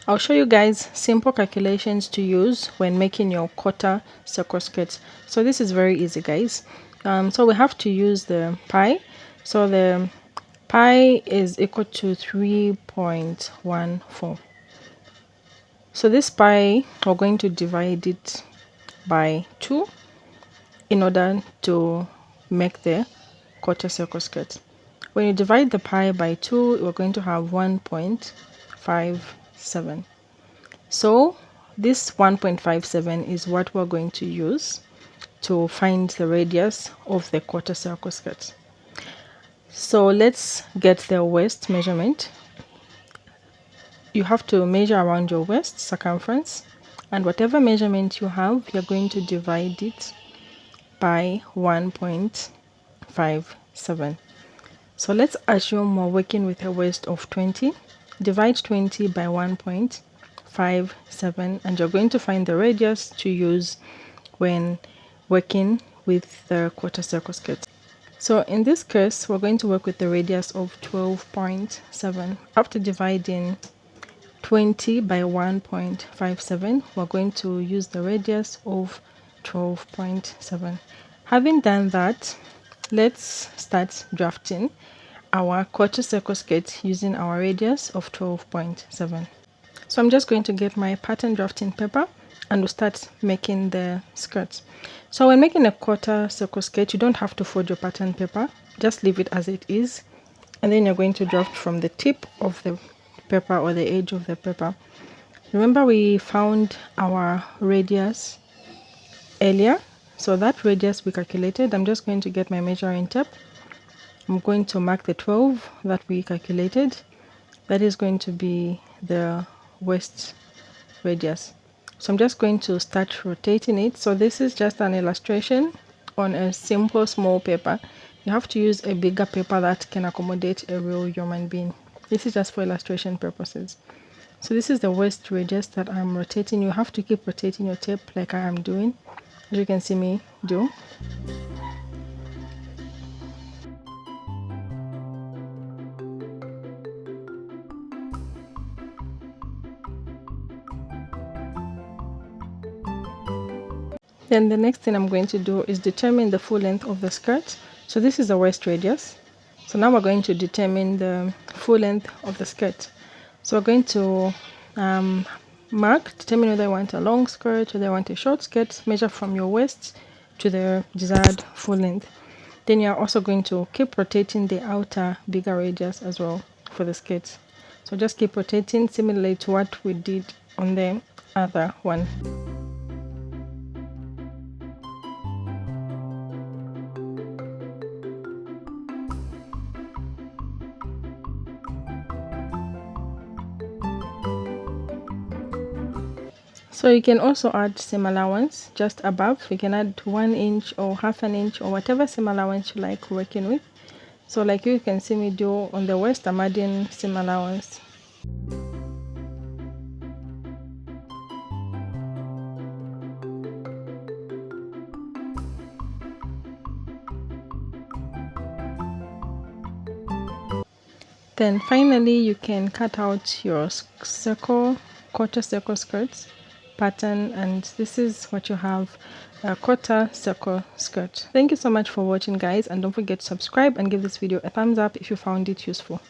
I'll show you guys simple calculations to use when making your quarter circle skirt. So this is very easy, guys. So we have to use the pi. So the pi is equal to 3.14. So this pi, we're going to divide it by 2 in order to make the quarter circle skirt. When you divide the pi by 2, we're going to have 1.57. So this 1.57 is what we're going to use to find the radius of the quarter circle skirt. So let's get the waist measurement. You have to measure around your waist circumference, and whatever measurement you have, you're going to divide it by 1.57. So let's assume we're working with a waist of 20. Divide 20 by 1.57, and you're going to find the radius to use when working with the quarter circle skirt. So in this case, we're going to work with the radius of 12.7. After dividing 20 by 1.57, we're going to use the radius of 12.7. Having done that, let's start drafting our quarter circle skirt using our radius of 12.7. So I'm just going to get my pattern drafting paper and we'll start making the skirt. So when making a quarter circle skirt, you don't have to fold your pattern paper, just leave it as it is, and then you're going to draft from the tip of the paper or the edge of the paper. Remember, we found our radius earlier, so that radius we calculated. I'm just going to get my measuring tape. I'm going to mark the 12 that we calculated. That is going to be the waist radius. So I'm just going to start rotating it. So this is just an illustration on a simple small paper. You have to use a bigger paper that can accommodate a real human being. This is just for illustration purposes. So this is the waist radius that I'm rotating. You have to keep rotating your tape like I am doing, as you can see me do. Then the next thing I'm going to do is determine the full length of the skirt. So this is the waist radius. So now we're going to determine the full length of the skirt. So we're going to determine whether you want a long skirt, whether you want a short skirt, measure from your waist to the desired full length. Then you're also going to keep rotating the outer bigger radius as well for the skirt. So just keep rotating similarly to what we did on the other one. So you can also add seam allowance just above. You can add 1 inch or half an inch or whatever seam allowance you like working with. So like you can see me do on the waist, I'm adding seam allowance. Then finally you can cut out your quarter circle skirts pattern, and this is what you have, a quarter circle skirt. Thank you so much for watching, guys, and don't forget to subscribe and give this video a thumbs up if you found it useful.